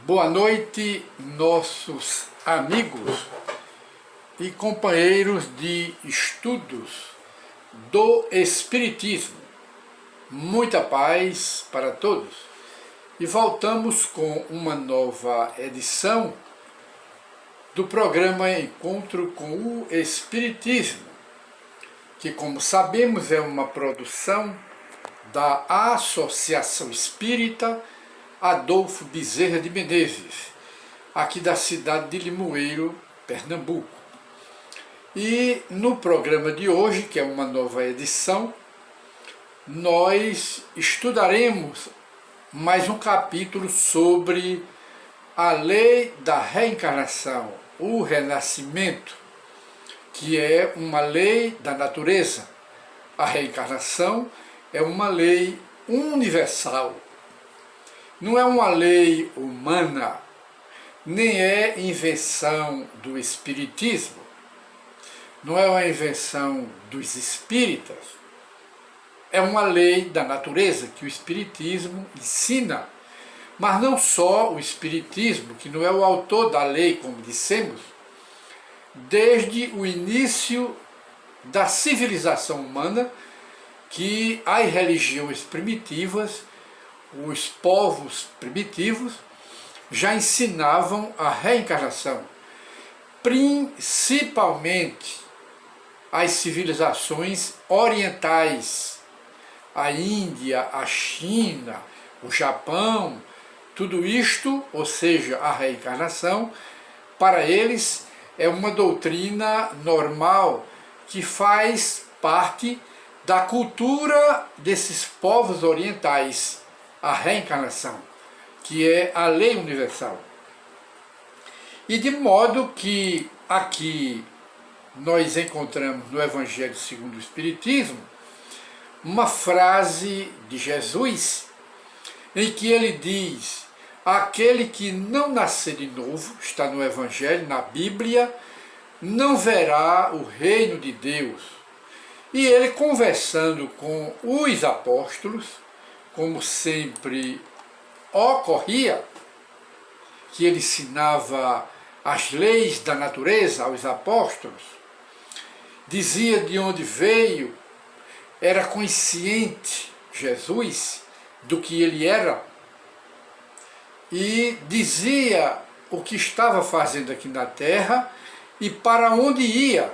Boa noite, nossos amigos e companheiros de estudos do Espiritismo. Muita paz para todos. E voltamos com uma nova edição do programa Encontro com o Espiritismo, que, como sabemos, é uma produção da Associação Espírita Adolfo Bezerra de Menezes, aqui da cidade de Limoeiro, Pernambuco. E no programa de hoje, que é uma nova edição, nós estudaremos mais um capítulo sobre a lei da reencarnação, o renascimento, que é uma lei da natureza. A reencarnação é uma lei universal. Não é uma lei humana, nem é invenção do Espiritismo, não é uma invenção dos espíritas, é uma lei da natureza que o Espiritismo ensina. Mas não só o Espiritismo, que não é o autor da lei, como dissemos, desde o início da civilização humana, que as religiões primitivas, os povos primitivos, já ensinavam a reencarnação, principalmente as civilizações orientais, a Índia, a China, o Japão, tudo isto, ou seja, a reencarnação, para eles é uma doutrina normal que faz parte da cultura desses povos orientais, a reencarnação, que é a lei universal. E de modo que aqui nós encontramos no Evangelho segundo o Espiritismo uma frase de Jesus em que ele diz: aquele que não nascer de novo, está no Evangelho, na Bíblia, não verá o reino de Deus. E ele, conversando com os apóstolos, como sempre ocorria, que ele ensinava as leis da natureza aos apóstolos, dizia de onde veio, era consciente Jesus do que ele era, e dizia o que estava fazendo aqui na terra e para onde ia,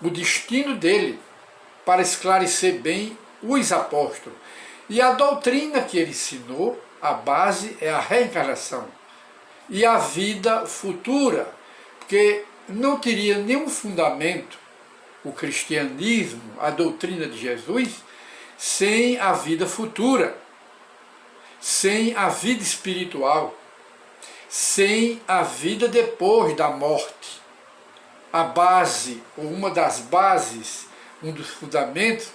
o destino dele, para esclarecer bem os apóstolos. E a doutrina que ele ensinou, a base é a reencarnação e a vida futura, porque não teria nenhum fundamento o cristianismo, a doutrina de Jesus, sem a vida futura, sem a vida espiritual, sem a vida depois da morte. A base, ou uma das bases, um dos fundamentos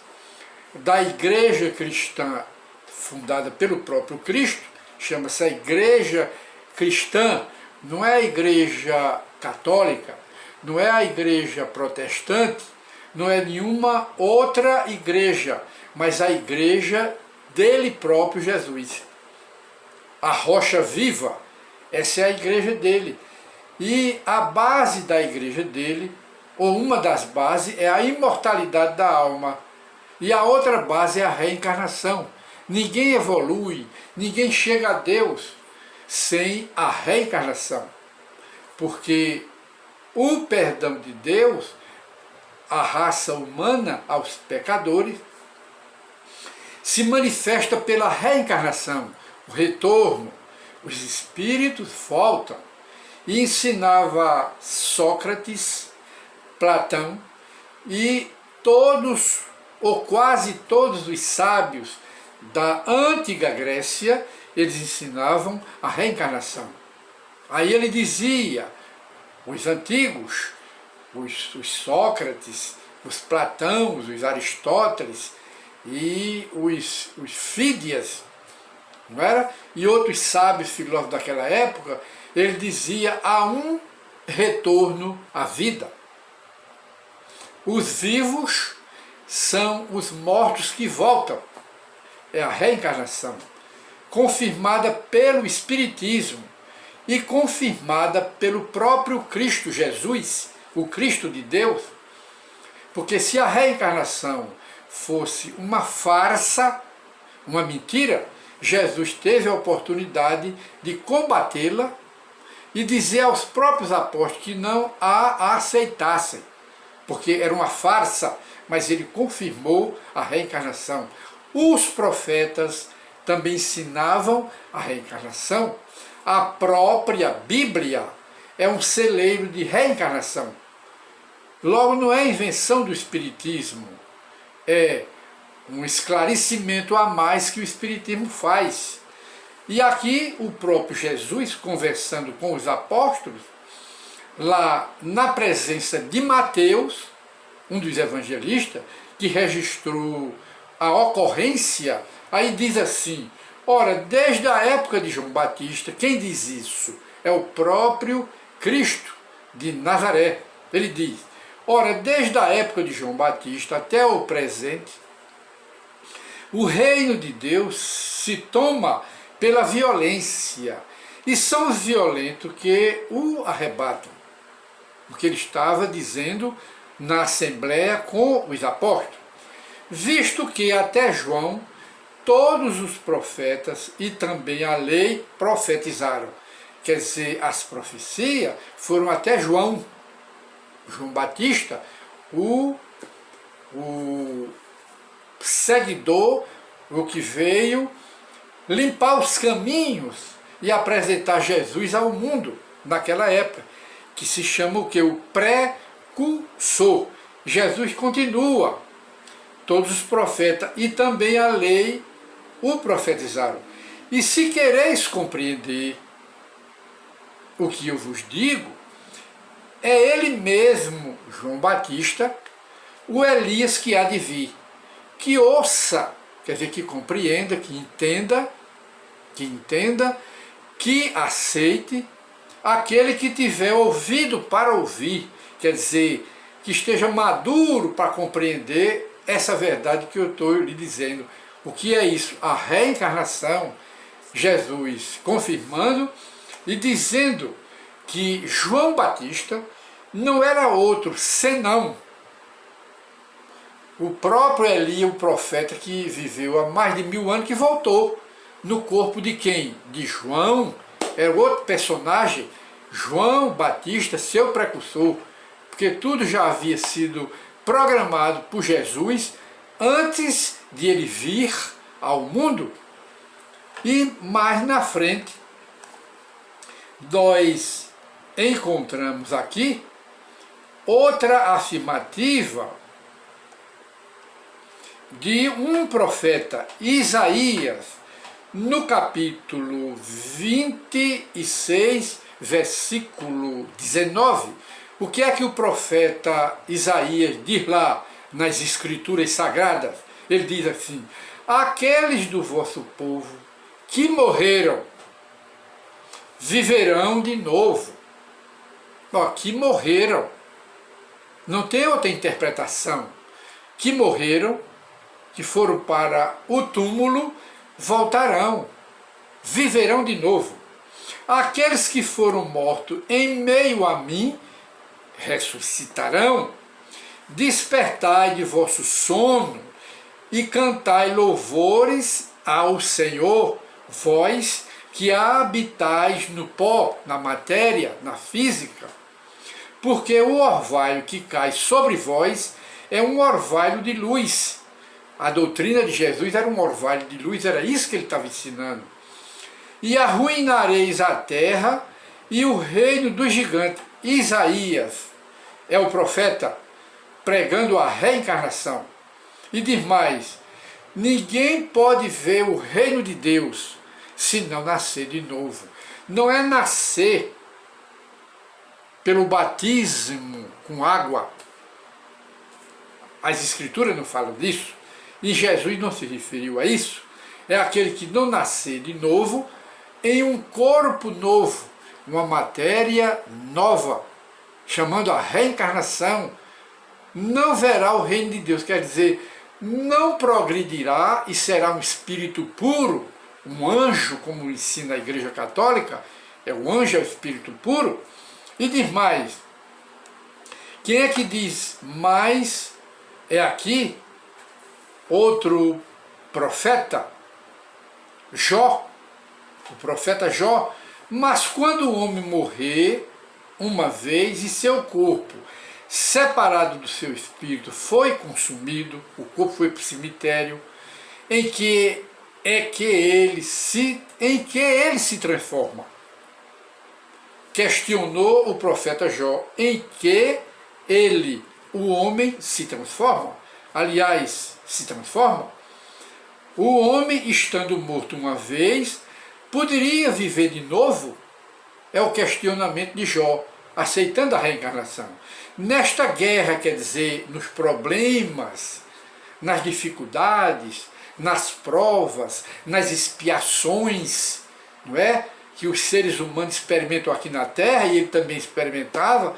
da igreja cristã fundada pelo próprio Cristo, chama-se a igreja cristã, não é a igreja católica, não é a igreja protestante, não é nenhuma outra igreja, mas a igreja dele próprio Jesus. A rocha viva, essa é a igreja dele. E a base da igreja dele, ou uma das bases, é a imortalidade da alma. E a outra base é a reencarnação. Ninguém evolui, ninguém chega a Deus sem a reencarnação. Porque o perdão de Deus, a raça humana, aos pecadores, se manifesta pela reencarnação, o retorno. Os espíritos voltam. E ensinava Sócrates, Platão e todos, ou quase todos os sábios da antiga Grécia, eles ensinavam a reencarnação. Aí ele dizia, os antigos, os Sócrates, os Platãos, os Aristóteles e os Fídias, não era? E outros sábios filósofos daquela época, ele dizia, há um retorno à vida. Os vivos são os mortos que voltam. É a reencarnação, confirmada pelo Espiritismo e confirmada pelo próprio Cristo Jesus, o Cristo de Deus. Porque se a reencarnação fosse uma farsa, uma mentira, Jesus teve a oportunidade de combatê-la e dizer aos próprios apóstolos que não a aceitassem, porque era uma farsa, mas ele confirmou a reencarnação. Os profetas também ensinavam a reencarnação. A própria Bíblia é um celeiro de reencarnação. Logo, não é invenção do Espiritismo, é um esclarecimento a mais que o Espiritismo faz. E aqui o próprio Jesus, conversando com os apóstolos, lá na presença de Mateus, um dos evangelistas, que registrou a ocorrência, aí diz assim: ora, desde a época de João Batista, quem diz isso? É o próprio Cristo de Nazaré. Ele diz: ora, desde a época de João Batista até o presente, o reino de Deus se toma pela violência, e são os violentos que o arrebatam. O que ele estava dizendo na assembleia com os apóstolos. Visto que até João, todos os profetas e também a lei profetizaram. Quer dizer, as profecias foram até João Batista, o seguidor, o que veio limpar os caminhos e apresentar Jesus ao mundo naquela época, que se chama o que? O precursor. Jesus continua, todos os profetas e também a lei o profetizaram. E se quereis compreender o que eu vos digo, é ele mesmo, João Batista, o Elias que há de vir, que ouça, quer dizer, que compreenda, que entenda, que aceite, aquele que tiver ouvido para ouvir, quer dizer, que esteja maduro para compreender essa verdade que eu estou lhe dizendo. O que é isso? A reencarnação, Jesus confirmando e dizendo que João Batista não era outro senão o próprio Elias, o profeta que viveu há mais de 1000 anos, que voltou no corpo de quem? De João, era outro personagem, João Batista, seu precursor, porque tudo já havia sido programado por Jesus antes de ele vir ao mundo. E mais na frente, nós encontramos aqui outra afirmativa de um profeta, Isaías, no capítulo 26, versículo 19. O que é que o profeta Isaías diz lá nas escrituras sagradas? Ele diz assim: aqueles do vosso povo que morreram viverão de novo. Ó, que morreram. Não tem outra interpretação. Que morreram, que foram para o túmulo, voltarão, viverão de novo. Aqueles que foram mortos em meio a mim, ressuscitarão. Despertai de vosso sono e cantai louvores ao Senhor, vós que habitais no pó, na matéria, na física. Porque o orvalho que cai sobre vós é um orvalho de luz. A doutrina de Jesus era um orvalho de luz, era isso que ele estava ensinando. E arruinareis a terra e o reino dos gigantes. Isaías é o profeta pregando a reencarnação. E diz mais: ninguém pode ver o reino de Deus se não nascer de novo. Não é nascer pelo batismo com água. As escrituras não falam disso. E Jesus não se referiu a isso. É aquele que não nascer de novo em um corpo novo, uma matéria nova, chamando a reencarnação, não verá o reino de Deus. Quer dizer, não progredirá e será um espírito puro, um anjo, como ensina a Igreja Católica, o anjo, é o espírito puro. E diz mais, quem é que diz mais é aqui? Outro profeta, Jó, o profeta Jó. Mas quando o homem morrer uma vez e seu corpo, separado do seu espírito, foi consumido, o corpo foi para o cemitério, em que ele se transforma. Questionou o profeta Jó em que ele, o homem, se transforma. Aliás, se transforma. O homem, estando morto uma vez, poderia viver de novo? É o questionamento de Jó, aceitando a reencarnação. Nesta guerra, quer dizer, nos problemas, nas dificuldades, nas provas, nas expiações, não é? Que os seres humanos experimentam aqui na Terra, e ele também experimentava,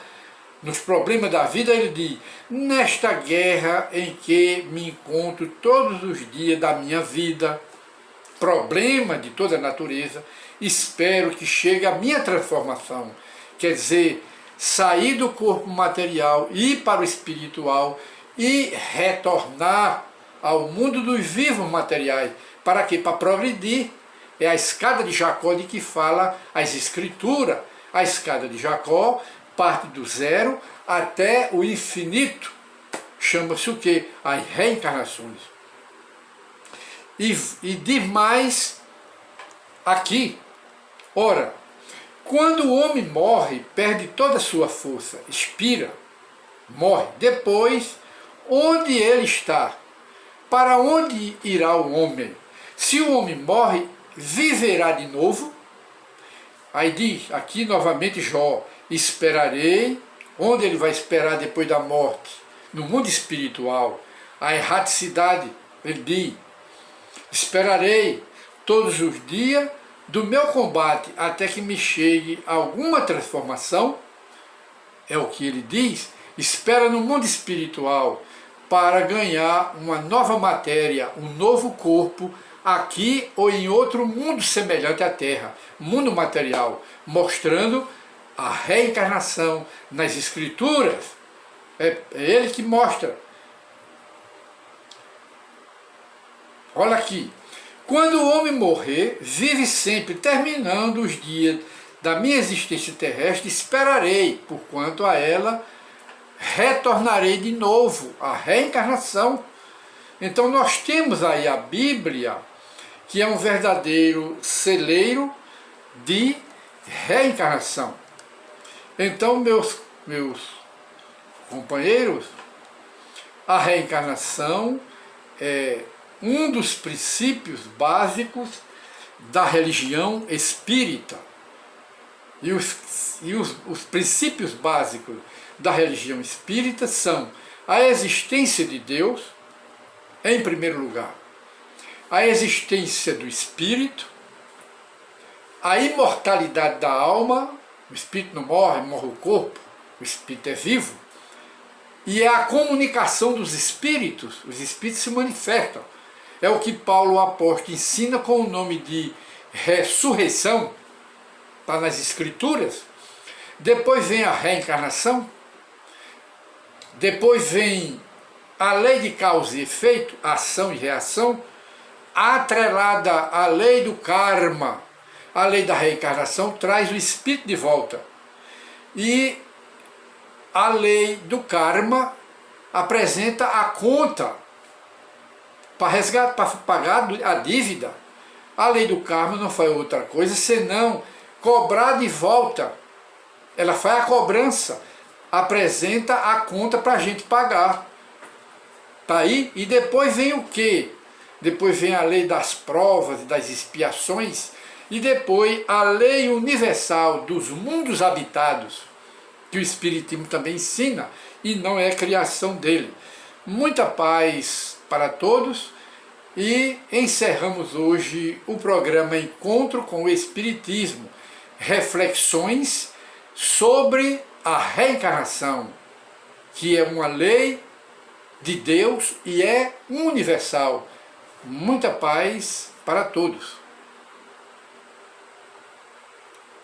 nos problemas da vida, ele diz, nesta guerra em que me encontro todos os dias da minha vida, problema de toda a natureza, espero que chegue a minha transformação, quer dizer, sair do corpo material, ir para o espiritual e retornar ao mundo dos vivos materiais. Para quê? Para progredir. É a escada de Jacó de que fala as escrituras. A escada de Jacó parte do zero até o infinito. Chama-se o quê? As reencarnações. E diz mais aqui, ora, quando o homem morre, perde toda a sua força, expira, morre. Depois, onde ele está? Para onde irá o homem? Se o homem morre, viverá de novo? Aí diz, aqui novamente Jó, esperarei. Onde ele vai esperar depois da morte? No mundo espiritual. A erraticidade, ele diz, esperarei todos os dias do meu combate até que me chegue alguma transformação. É o que ele diz, espera no mundo espiritual para ganhar uma nova matéria, um novo corpo, aqui ou em outro mundo semelhante à Terra, mundo material, mostrando a reencarnação nas Escrituras. É ele que mostra. Olha aqui, quando o homem morrer, vive sempre, terminando os dias da minha existência terrestre, esperarei, porquanto a ela retornarei de novo, a reencarnação. Então nós temos aí a Bíblia, que é um verdadeiro celeiro de reencarnação. Então, meus companheiros, a reencarnação é um dos princípios básicos da religião espírita. E os princípios básicos da religião espírita são a existência de Deus, em primeiro lugar, a existência do espírito, a imortalidade da alma, o espírito não morre, morre o corpo, o espírito é vivo, e é a comunicação dos espíritos, os espíritos se manifestam. É o que Paulo o apóstolo ensina com o nome de ressurreição, está nas Escrituras. Depois vem a reencarnação, depois vem a lei de causa e efeito, ação e reação, atrelada à lei do karma, a lei da reencarnação traz o espírito de volta. E a lei do karma apresenta a conta para resgatar, para pagar a dívida. A lei do karma não faz outra coisa senão cobrar de volta. Ela faz a cobrança, apresenta a conta para a gente pagar. Tá aí? E depois vem o quê? Depois vem a lei das provas e das expiações, e depois a lei universal dos mundos habitados, que o Espiritismo também ensina, e não é criação dele. Muita paz para todos, e encerramos hoje o programa Encontro com o Espiritismo, reflexões sobre a reencarnação, que é uma lei de Deus e é universal. Muita paz para todos.